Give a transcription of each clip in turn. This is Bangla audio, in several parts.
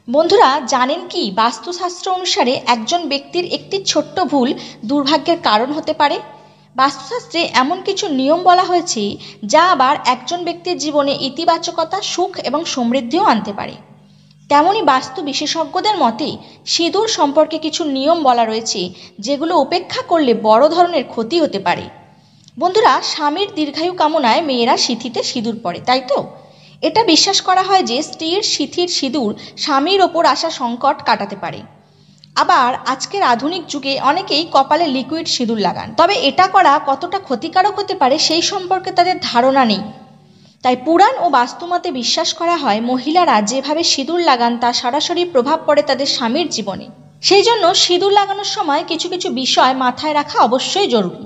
বন্ধুরা জানেন কি বাস্তুশাস্ত্র অনুসারে একজন ব্যক্তির একটি ছোট্ট ভুল দুর্ভাগ্যের কারণ হতে পারে। বাস্তুশাস্ত্রে এমন কিছু নিয়ম বলা হয়েছে যা আবার একজন ব্যক্তির জীবনে ইতিবাচকতা, সুখ এবং সমৃদ্ধিও আনতে পারে। তেমনি বাস্তু বিশেষজ্ঞদের মতে সিঁদুর সম্পর্কে কিছু নিয়ম বলা রয়েছে যেগুলো উপেক্ষা করলে বড় ধরনের ক্ষতি হতে পারে। বন্ধুরা, স্বামীর দীর্ঘায়ু কামনায় মেয়েরা সিঁথিতে সিঁদুর পরে, তাই তো? এটা বিশ্বাস করা হয় যে স্ত্রীর সিঁথির সিঁদুর স্বামীর ওপর আসা সংকট কাটাতে পারে। আবার আজকের আধুনিক যুগে অনেকেই কপালে লিকুইড সিঁদুর লাগান, তবে এটা করা কতটা ক্ষতিকারক হতে পারে সেই সম্পর্কে তাদের ধারণা নেই। তাই পুরাণ ও বাস্তুমতে বিশ্বাস করা হয় মহিলারা যেভাবে সিঁদুর লাগান তা সরাসরি প্রভাব পড়ে তাদের স্বামীর জীবনে। সেই জন্য সিঁদুর লাগানোর সময় কিছু কিছু বিষয় মাথায় রাখা অবশ্যই জরুরি।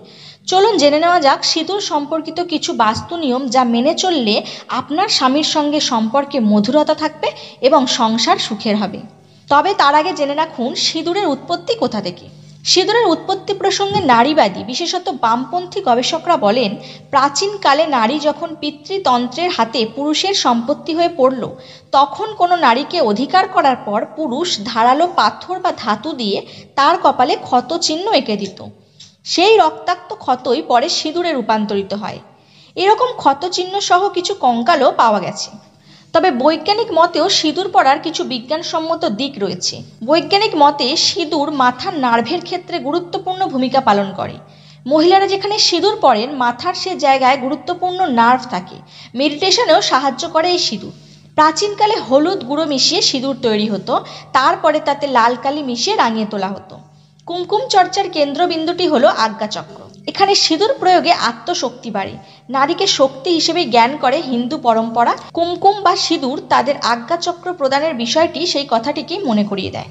চলুন জেনে নেওয়া যাক সিঁদুর সম্পর্কিত কিছু বাস্তু নিয়ম যা মেনে চললে আপনার স্বামীর সঙ্গে সম্পর্কে মধুরতা থাকবে এবং সংসার সুখের হবে। তবে তার আগে জেনে রাখুন সিঁদুরের উৎপত্তি কোথা থেকে। সিঁদুরের উৎপত্তি প্রসঙ্গে নারীবাদী বিশেষত বামপন্থী গবেষকরা বলেন, প্রাচীনকালে নারী যখন পিতৃতন্ত্রের হাতে পুরুষের সম্পত্তি হয়ে পড়ল, তখন কোনো নারীকে অধিকার করার পর পুরুষ ধারালো পাথর বা ধাতু দিয়ে তার কপালে ক্ষত চিহ্ন এঁকে দিত। সেই রক্তাক্ত ক্ষতই পরে সিঁদুরে রূপান্তরিত হয়। এরকম ক্ষত চিহ্ন সহ কিছু কঙ্কালও পাওয়া গেছে। তবে বৈজ্ঞানিক মতেও সিঁদুর পরার কিছু বিজ্ঞানসম্মত দিক রয়েছে। বৈজ্ঞানিক মতে সিঁদুর মাথার নার্ভের ক্ষেত্রে গুরুত্বপূর্ণ ভূমিকা পালন করে। মহিলারা যেখানে সিঁদুর পরেন মাথার সে জায়গায় গুরুত্বপূর্ণ নার্ভ থাকে। মেডিটেশনেও সাহায্য করে এই সিঁদুর। প্রাচীনকালে হলুদ গুঁড়ো মিশিয়ে সিঁদুর তৈরি হতো, তারপরে তাতে লাল কালি মিশিয়ে রাঙিয়ে তোলা হতো। কুমকুম চর্চার কেন্দ্রবিন্দুটি হলো আজ্ঞাচক্র। এখানে সিঁদুর প্রয়োগে আত্মশক্তি বাড়ে। নারীকে শক্তি হিসেবে জ্ঞান করে হিন্দু পরম্পরা। কুমকুম বা সিঁদুর তাদের আজ্ঞাচক্র প্রদানের বিষয়টি সেই কথাটিকেই মনে করিয়ে দেয়।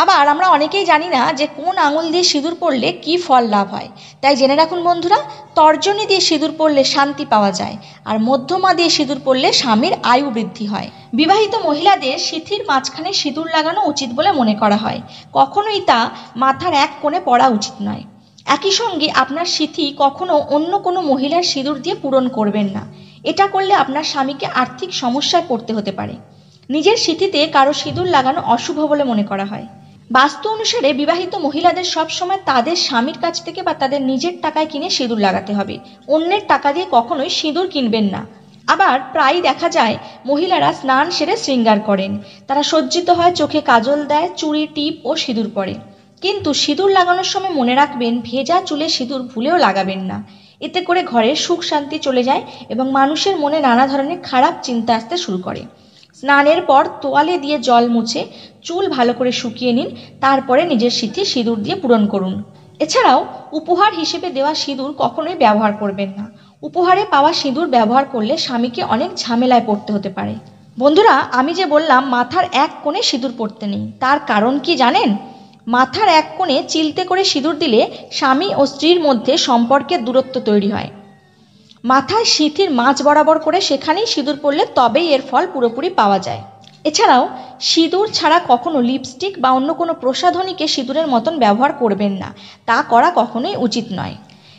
আবার আমরা অনেকেই জানি না যে কোন আঙুল দিয়ে সিঁদুর পরলে কি ফল লাভ হয়। তাই জেনে রাখুন বন্ধুরা, তর্জনী দিয়ে সিঁদুর পরলে শান্তি পাওয়া যায়, আর মধ্যমা দিয়ে সিঁদুর পরলে স্বামীর আয়ু বৃদ্ধি হয়। বিবাহিত মহিলাদের সিঁথির মাঝখানে সিঁদুর লাগানো উচিত বলে মনে করা হয়। কখনোই তা মাথার এক কোণে পরা উচিত নয়। একই সঙ্গে আপনার সিঁথি কখনো অন্য কোনো মহিলার সিঁদুর দিয়ে পূরণ করবেন না। এটা করলে আপনার স্বামীকে আর্থিক সমস্যায় পড়তে হতে পারে। নিজের সিঁথিতে কারো সিঁদুর লাগানো অশুভ বলে মনে করা হয়। বাস্তু অনুসারে বিবাহিত মহিলাদের সবসময় তাদের স্বামীর কাছ থেকে বা তাদের নিজের টাকায় কিনে সিঁদুর লাগাতে হবে। অন্যের টাকা দিয়ে কখনোই সিঁদুর কিনবেন না। আবার প্রায়ই দেখা যায় মহিলারা স্নান সেরে শৃঙ্গার করেন। তারা সজ্জিত হয়, চোখে কাজল দেয়, চুড়ি, টিপ ও সিঁদুর পরে। কিন্তু সিঁদুর লাগানোর সময় মনে রাখবেন ভেজা চুলে সিঁদুর ভুলেও লাগাবেন না। এতে করে ঘরের সুখ শান্তি চলে যায় এবং মানুষের মনে নানা ধরনের খারাপ চিন্তা আসতে শুরু করে। স্নানের পর তোয়ালে দিয়ে জল মুছে চুল ভালো করে শুকিয়ে নিন, তারপরে নিজের সিঁথি সিঁদুর দিয়ে পূরণ করুন। এছাড়াও উপহার হিসেবে দেওয়া সিঁদুর কখনোই ব্যবহার করবেন না। উপহারে পাওয়া সিঁদুর ব্যবহার করলে স্বামীকে অনেক ঝামেলায় পড়তে হতে পারে। বন্ধুরা, আমি যে বললাম মাথার এক কোণে সিঁদুর পড়তে নেই, তার কারণ কি জানেন? মাথার এক কোণে চিলতে করে সিঁদুর দিলে স্বামী ও স্ত্রীর মধ্যে সম্পর্কের দূরত্ব তৈরি হয়। মাথায় সিঁথির মাঝ বরাবর করে সেখানেই সিঁদুর পড়লে তবেই এর ফল পুরোপুরি পাওয়া যায়। এছাড়াও সিঁদুর ছাড়া কখনো লিপস্টিক বা অন্য কোনো প্রসাধনীকে সিঁদুরের মতন ব্যবহার করবেন না। তা করা কখনোই উচিত নয়।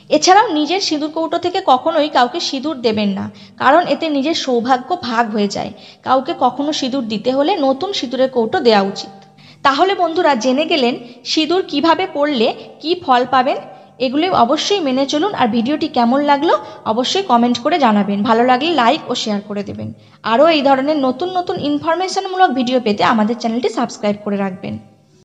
এছাড়াও নিজের সিঁদুর কৌটো থেকে কখনোই কাউকে সিঁদুর দেবেন না, কারণ এতে নিজের সৌভাগ্য ভাগ হয়ে যায়। কাউকে কখনো সিঁদুর দিতে হলে নতুন সিঁদুরের কৌটো দেওয়া উচিত। তাহলে বন্ধুরা জেনে গেলেন সিঁদুর কিভাবে পরলে কি ফল পাবেন। এগুলি অবশ্যই মেনে চলুন। আর ভিডিওটি কেমন লাগলো অবশ্যই কমেন্ট করে জানাবেন। ভালো লাগলে লাইক ও শেয়ার করে দেবেন। আরও এই ধরনের নতুন নতুন ইনফরমেশনমূলক ভিডিও পেতে আমাদের চ্যানেলটি সাবস্ক্রাইব করে রাখবেন।